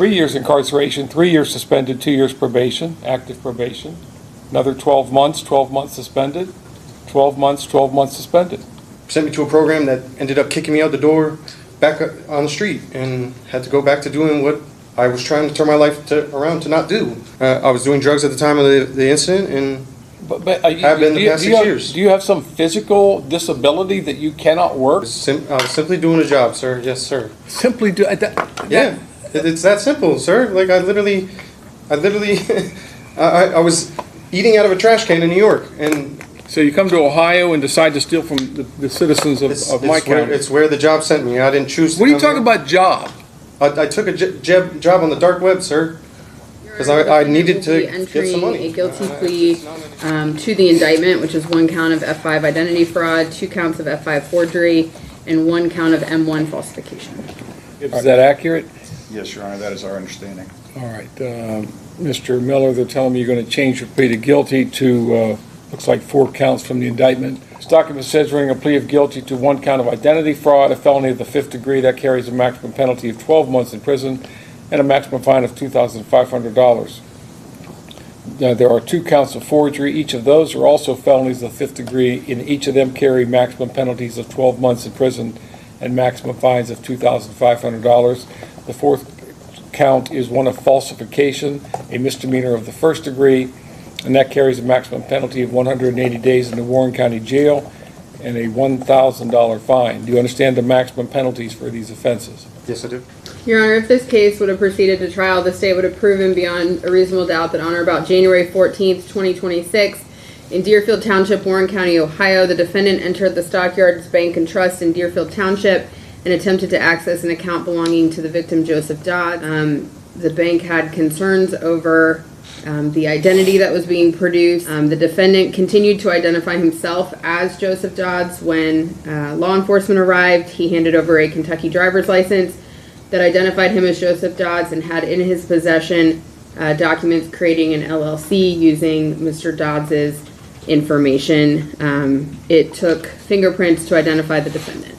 3 years incarceration, 3 years suspended, 2 years probation, active probation, another 12 months suspended, 12 months suspended. Sent me to a program that ended up kicking me out the door back on the street, and had to go back to doing what I was trying to turn my life around to not do. I was doing drugs at the time of the incident, and have been the past 6 years. Do you have some physical disability that you cannot work? I was simply doing a job, sir. Yes, sir. Simply do Yeah, it's that simple, sir. Like I literally, I was eating out of a trash can in New York, and so you come to Ohio and decide to steal from the citizens of my county. It's where the job sent me. I didn't choose to. What are you talking about, job? I took a job on the dark web, sir, because I needed to get some money. A guilty plea to the indictment, which is 1 count of F5 identity fraud, 2 counts of F5 forgery, and 1 count of M1 falsification. Is that accurate? Yes, Your Honor, that is our understanding. All right. Mr. Miller, they're telling me you're going to change your plea to guilty to, looks like 4 counts from the indictment. This document says we're going to plead of guilty to 1 count of identity fraud, a felony of the 5th degree. That carries a maximum penalty of 12 months in prison and a maximum fine of $2,500. There are 2 counts of forgery. Each of those are also felonies of the 5th degree, and each of them carry maximum penalties of 12 months in prison and maximum fines of $2,500. The 4th count is one of falsification, a misdemeanor of the 1st degree, and that carries a maximum penalty of 180 days in the Warren County Jail and a $1,000 fine. Do you understand the maximum penalties for these offenses? Yes, I do. Your Honor, if this case would have proceeded to trial, the state would have proven beyond a reasonable doubt that on or about January 14th, 2026, in Deerfield Township, Warren County, Ohio, the defendant entered the Stockyards Bank and Trust in Deerfield Township and attempted to access an account belonging to the victim, Joseph Dodd. The bank had concerns over the identity that was being produced. The defendant continued to identify himself as Joseph Dodds. When law enforcement arrived, he handed over a Kentucky driver's license that identified him as Joseph Dodds and had in his possession documents creating an LLC using Mr. Dodds' information. It took fingerprints to identify the defendant.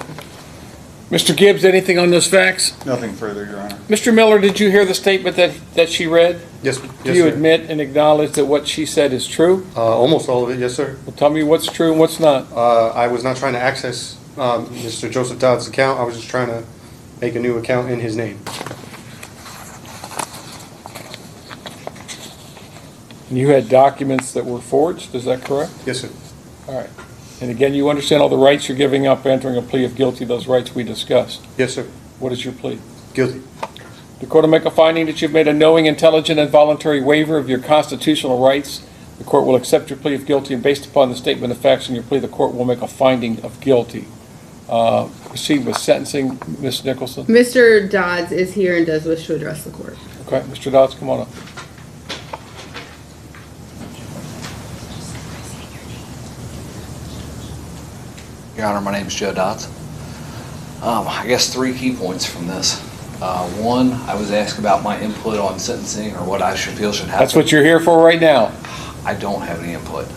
Mr. Gibbs, anything on those facts? Nothing further, Your Honor. Mr. Miller, did you hear the statement that she read? Yes, Do yes, you sir. admit and acknowledge that what she said is true? Almost all of it, yes, sir. Well, tell me what's true and what's not. I was not trying to access Mr. Joseph Dodd's account. I was just trying to make a new account in his name. And you had documents that were forged, is that correct? Yes, sir. All right. And again, you understand all the rights you're giving up entering a plea of guilty, those rights we discussed. Yes, sir. What is your plea? Guilty. The court will make a finding that you've made a knowing, intelligent, and voluntary waiver of your constitutional rights. The court will accept your plea of guilty, and based upon the statement of facts in your plea, the court will make a finding of guilty. Proceed with sentencing, Ms. Nicholson. Mr. Dodds is here and does wish to address the court. Okay, Mr. Dodds, come on up. Your Honor, my name is Joe Dodds. I guess 3 key points from this. 1, I was asked about my input on sentencing or what I feel should happen. That's what you're here for right now. I don't have any input.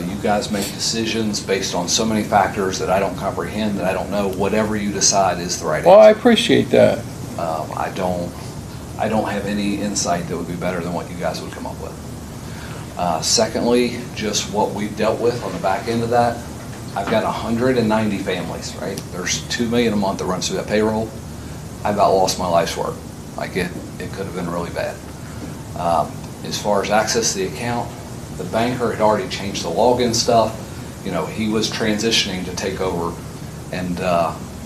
You guys make decisions based on so many factors that I don't comprehend, that I don't know. Whatever you decide is the right Well, I answer. appreciate that. I don't have any insight that would be better than what you guys would come up with. Secondly, just what we've dealt with on the back end of that. I've got 190 families, right? There's $2 million a month that runs through that payroll. I about lost my life's work. Like it could have been really bad. As far as access to the account, the banker had already changed the login stuff. You know, he was transitioning to take over and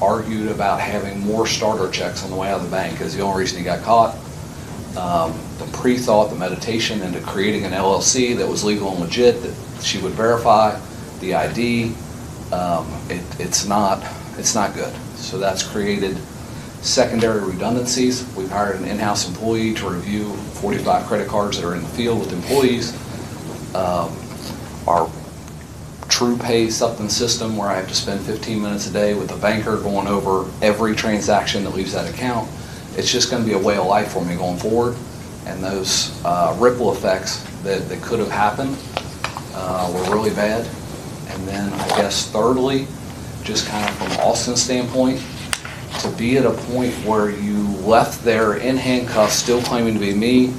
argued about having more starter checks on the way out of the bank is the only reason he got caught. The pre-thought, the meditation into creating an LLC that was legal and legit, that she would verify the ID, it's not good. So that's created secondary redundancies. We've hired an in-house employee to review 45 credit cards that are in the field with employees. Our true pay something system where I have to spend 15 minutes a day with the banker going over every transaction that leaves that account. It's just going to be a way of life for me going forward. And those ripple effects that could have happened were really bad. And then I guess thirdly, just kind of from Austin's standpoint, to be at a point where you left there in handcuffs, still claiming to be me.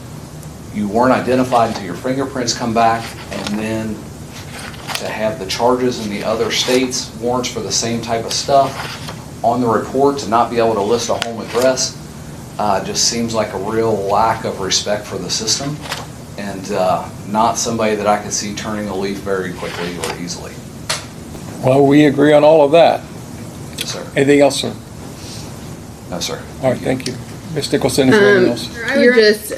You weren't identified until your fingerprints come back, and then to have the charges in the other states, warrants for the same type of stuff on the report, to not be able to list a home address, just seems like a real lack of respect for the system, and not somebody that I could see turning a leaf very quickly or easily. Well, we agree on all of that. Yes, sir. Anything else, sir? No, sir. All right, thank you. Ms. Nicholson, is there anything else? I would just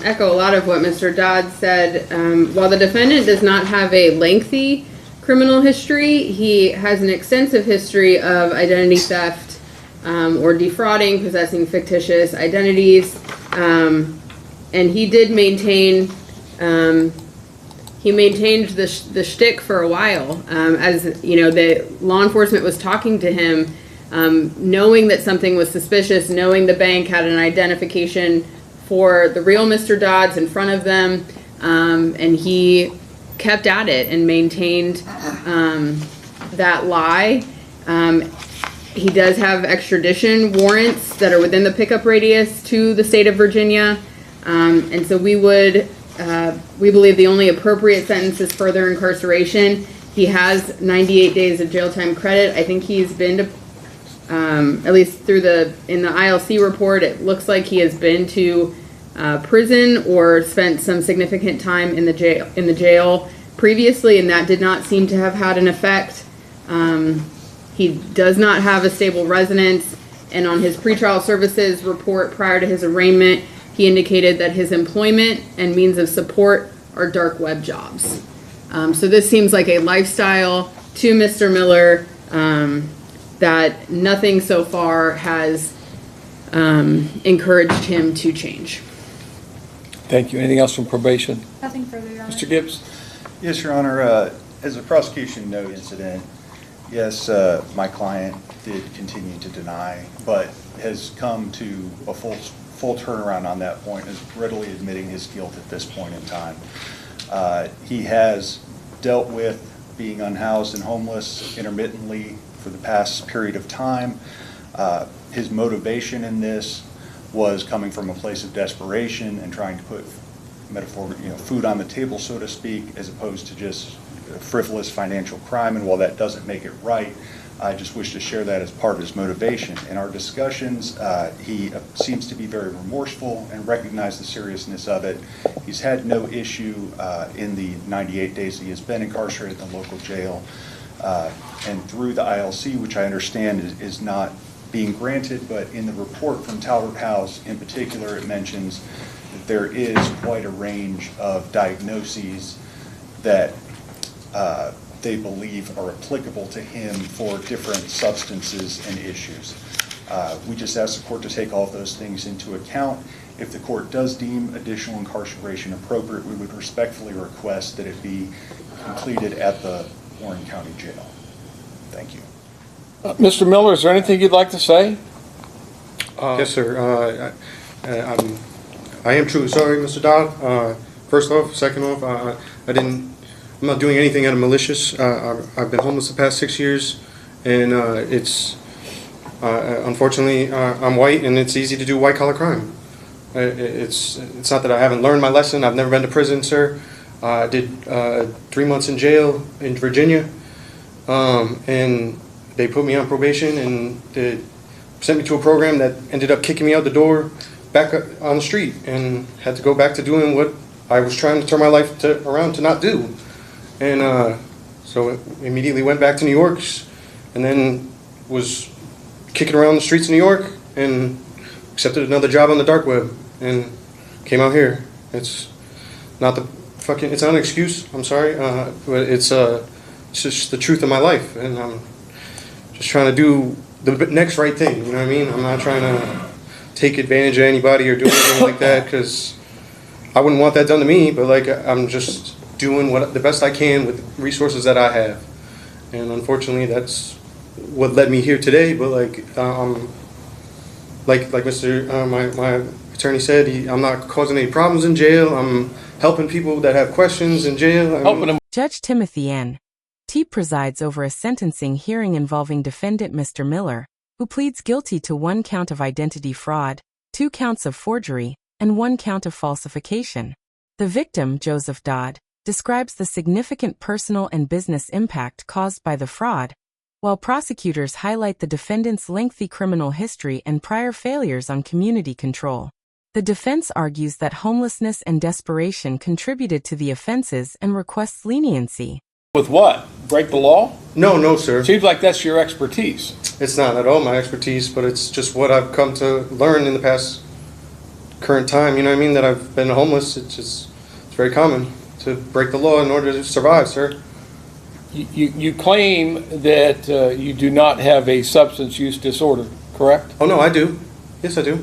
echo a lot of what Mr. Dodd said. While the defendant does not have a lengthy criminal history, he has an extensive history of identity theft or defrauding, possessing fictitious identities, and he did maintain. He maintained the shtick for a while, as you know, the law enforcement was talking to him, knowing that something was suspicious, knowing the bank had an identification for the real Mr. Dodds in front of them, and he kept at it and maintained that lie. He does have extradition warrants that are within the pickup radius to the state of Virginia, and so we believe the only appropriate sentence is further incarceration. He has 98 days of jail time credit. I think he's been to, at least in the ILC report, it looks like he has been to prison or spent some significant time in the jail previously, and that did not seem to have had an effect. He does not have a stable residence, and on his pretrial services report prior to his arraignment, he indicated that his employment and means of support are dark web jobs. So this seems like a lifestyle to Mr. Miller that nothing so far has encouraged him to change. Thank you. Anything else from probation? Nothing further, Your Honor. Mr. Gibbs? Yes, Your Honor. As a prosecution note incident, yes, my client did continue to deny, but has come to a full turnaround on that point, is readily admitting his guilt at this point in time. He has dealt with being unhoused and homeless intermittently for the past period of time. His motivation in this was coming from a place of desperation and trying to put food on the table, so to speak, as opposed to just frivolous financial crime. And while that doesn't make it right, I just wish to share that as part of his motivation. In our discussions, he seems to be very remorseful and recognize the seriousness of it. He's had no issue in the 98 days he has been incarcerated in the local jail. And through the ILC, which I understand is not being granted, but in the report from Talbot House in particular, it mentions that there is quite a range of diagnoses that they believe are applicable to him for different substances and issues. We just ask the court to take all of those things into account. If the court does deem additional incarceration appropriate, we would respectfully request that it be completed at the Warren County Jail. Thank you. Mr. Miller, is there anything you'd like to say? Yes, sir. I am truly sorry, Mr. Dodd. First off, second off, I'm not doing anything out of malicious. I've been homeless the past 6 years, and unfortunately, I'm white, and it's easy to do white-collar crime. It's not that I haven't learned my lesson. I've never been to prison, sir. I did 3 months in jail in Virginia, and they put me on probation, and they sent me to a program that ended up kicking me out the door back on the street, and had to go back to doing what I was trying to turn my life around to not do. And so immediately went back to New York, and then was kicking around the streets of New York, and accepted another job on the dark web, and came out here. It's not an excuse, I'm sorry, but it's just the truth of my life, and I'm just trying to do the next right thing, you know what I mean? I'm not trying to take advantage of anybody or do anything like that, because I wouldn't want that done to me, but like, I'm just doing the best I can with resources that I have. And unfortunately, that's what led me here today, but like my attorney said, I'm not causing any problems in jail. I'm helping people that have questions in jail. Helping them. Judge Timothy N. Tepe presides over a sentencing hearing involving defendant Mr. Miller, who pleads guilty to 1 count of identity fraud, 2 counts of forgery, and 1 count of falsification. The victim, Joseph Dodd, describes the significant personal and business impact caused by the fraud, while prosecutors highlight the defendant's lengthy criminal history and prior failures on community control. The defense argues that homelessness and desperation contributed to the offenses and requests leniency. With what? Break the law? No, sir. Seems like that's your expertise. It's not at all my expertise, but it's just what I've come to learn in the past current time. You know what I mean? That I've been homeless. It's very common to break the law in order to survive, sir. You claim that you do not have a substance use disorder, correct? Oh no, I do. Yes, I do.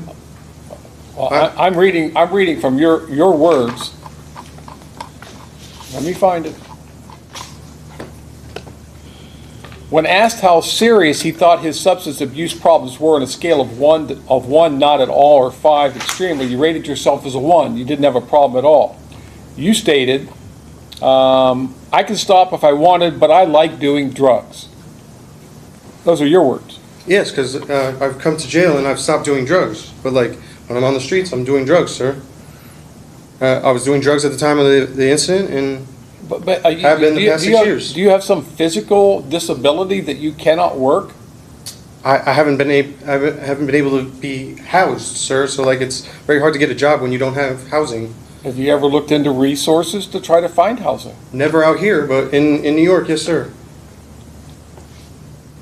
Well, I'm reading from your words. Let me find it. When asked how serious he thought his substance abuse problems were on a scale of one not at all, or 5 extremely, you rated yourself as a 1. You didn't have a problem at all. You stated, I can stop if I wanted, but I like doing drugs. Those are your words. Yes, because I've come to jail and I've stopped doing drugs. But like when I'm on the streets, I'm doing drugs, sir. I was doing drugs at the time of the incident, and But I've been the past 6 years. Do you have some physical disability that you cannot work? I haven't been able to be housed, sir. So like it's very hard to get a job when you don't have housing. Have you ever looked into resources to try to find housing? Never out here, but in New York, yes, sir.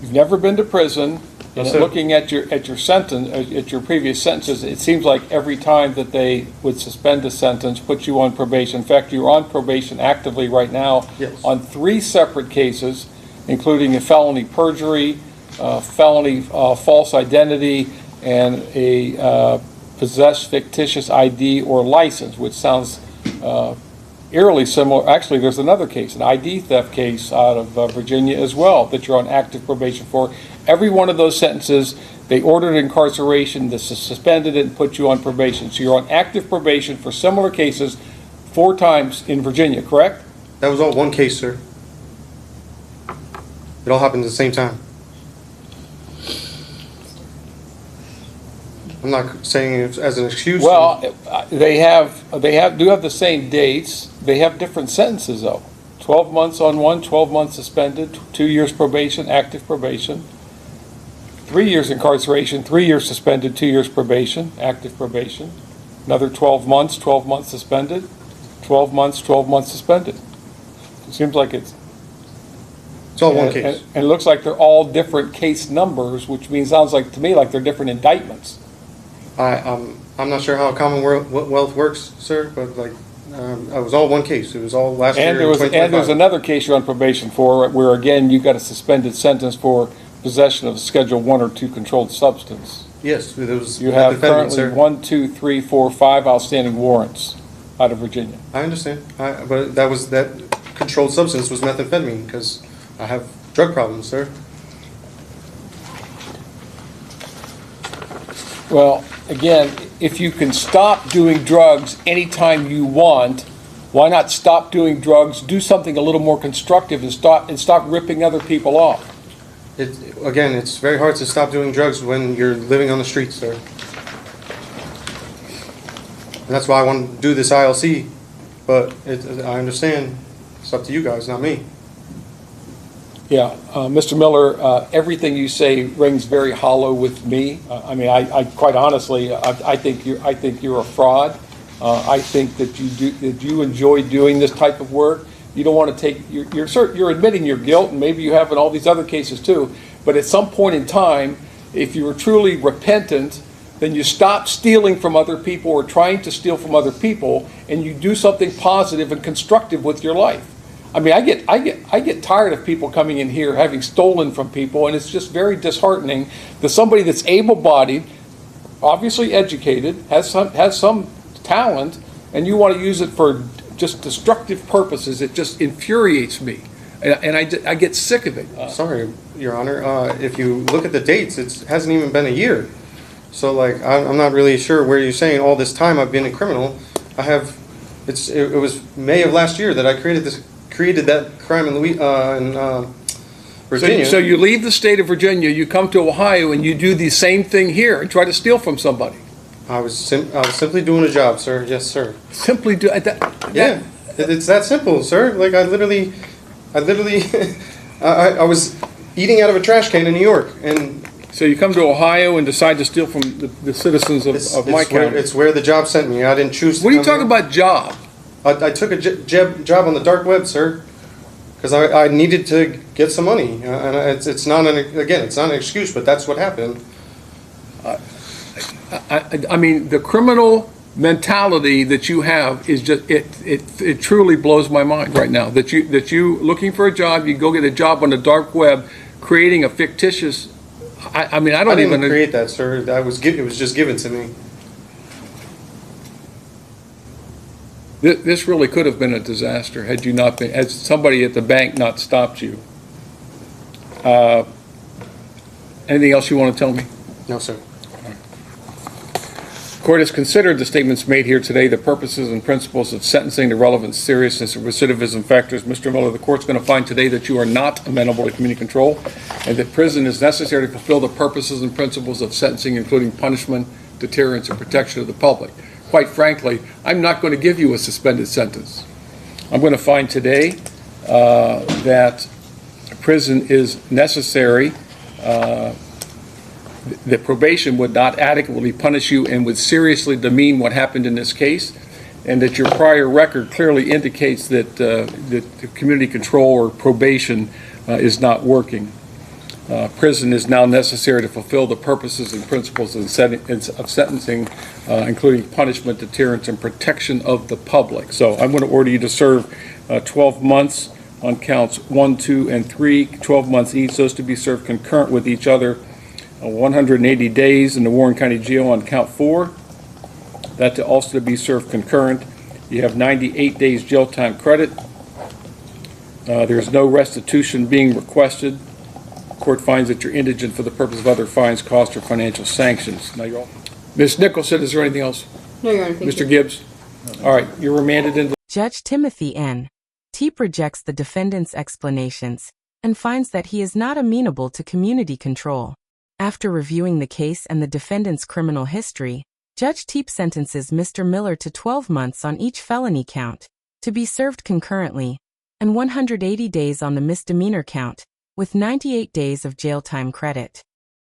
You've never been to prison, and No, sir. looking at your sentence, at your previous sentences, it seems like every time that they would suspend a sentence, put you on probation. In fact, you're on probation actively right now Yes. on 3 separate cases, including a felony perjury, felony false identity, and a possess fictitious ID or license, which sounds eerily similar. Actually, there's another case, an ID theft case out of Virginia as well, that you're on active probation for. Every one of those sentences, they ordered incarceration, they suspended it, and put you on probation. So you're on active probation for similar cases 4 times in Virginia, correct? That was all one case, sir. It all happened at the same time. I'm not saying it as an excuse. Well, they do have the same dates. They have different sentences though. 12 months on one, 12 months suspended, 2 years probation, active probation. 3 years incarceration, 3 years suspended, 2 years probation, active probation. Another 12 months suspended, 12 months suspended. It seems like it's all one case. And it looks like they're all different case numbers, which sounds like to me like they're different indictments. I'm not sure how Commonwealth works, sir, but like it was all one case. It was all last year. And in 2025. there's another case you're on probation for, where again you got a suspended sentence for possession of Schedule 1 or 2 controlled substance. Yes, it was. You have defendant, currently sir. 1, 2, 3, 4, 5 outstanding warrants out of Virginia. I understand, but that controlled substance was methamphetamine because I have drug problems, sir. Well, again, if you can stop doing drugs anytime you want, why not stop doing drugs, do something a little more constructive, and stop ripping other people off? Again, it's very hard to stop doing drugs when you're living on the streets, sir. And that's why I want to do this ILC, but I understand it's up to you guys, not me. Yeah, Mr. Miller, everything you say rings very hollow with me. I quite honestly, I think you're a fraud. I think that you enjoy doing this type of work. You don't want to take. You're admitting your guilt, and maybe you have in all these other cases too. But at some point in time, if you were truly repentant, then you stop stealing from other people or trying to steal from other people, and you do something positive and constructive with your life. I mean, I get tired of people coming in here having stolen from people, and it's just very disheartening that somebody that's able-bodied, obviously educated, has some talent, and you want to use it for just destructive purposes. It just infuriates me, and I get sick of it. Sorry, Your Honor. If you look at the dates, it hasn't even been a year. So, like, I'm not really sure where you're saying all this time I've been a criminal. It was May of last year that I created that crime in Virginia. So you leave the state of Virginia, you come to Ohio, and you do the same thing here and try to steal from somebody. I was simply doing a job, sir. Yes, sir. Simply do, Yeah, it's that simple, sir. Like I literally, I was eating out of a trash can in New York, and so you come to Ohio and decide to steal from the citizens of my county. it's where the job sent me. I didn't choose to What are you come talking here. about job? I took a job on the dark web, sir, because I needed to get some money. And it's not it's not an excuse, but that's what happened. I mean, the criminal mentality that you have is just, it truly blows my mind right now. That you looking for a job, you go get a job on the dark web, creating a fictitious, I mean, I don't I didn't even. create that, sir. It was just given to me. This really could have been a disaster had you not been, had somebody at the bank not stopped you. Anything else you want to tell me? No, sir. Court has considered the statements made here today, the purposes and principles of sentencing, the relevant seriousness of recidivism factors. Mr. Miller, the court's going to find today that you are not amenable to community control and that prison is necessary to fulfill the purposes and principles of sentencing, including punishment, deterrence, and protection of the public. Quite frankly, I'm not going to give you a suspended sentence. I'm going to find today that prison is necessary, that probation would not adequately punish you and would seriously demean what happened in this case, and that your prior record clearly indicates that the community control or probation is not working. Prison is now necessary to fulfill the purposes and principles of sentencing, including punishment, deterrence, and protection of the public. So I'm going to order you to serve 12 months on counts 1, 2, and 3, 12 months each, those to be served concurrent with each other. 180 days in the Warren County Jail on count 4. That to also be served concurrent. You have 98 days jail time credit. There's no restitution being requested. Court finds that you're indigent for the purpose of other fines, costs, or financial sanctions. Now you're all. Ms. Nicholson, is there anything else? No, Your Honor, thank Mr. you. Gibbs? All right, you're remanded into. Judge Timothy N. Tepe rejects the defendant's explanations and finds that he is not amenable to community control. After reviewing the case and the defendant's criminal history, Judge Tepe sentences Mr. Miller to 12 months on each felony count, to be served concurrently, and 180 days on the misdemeanor count, with 98 days of jail time credit.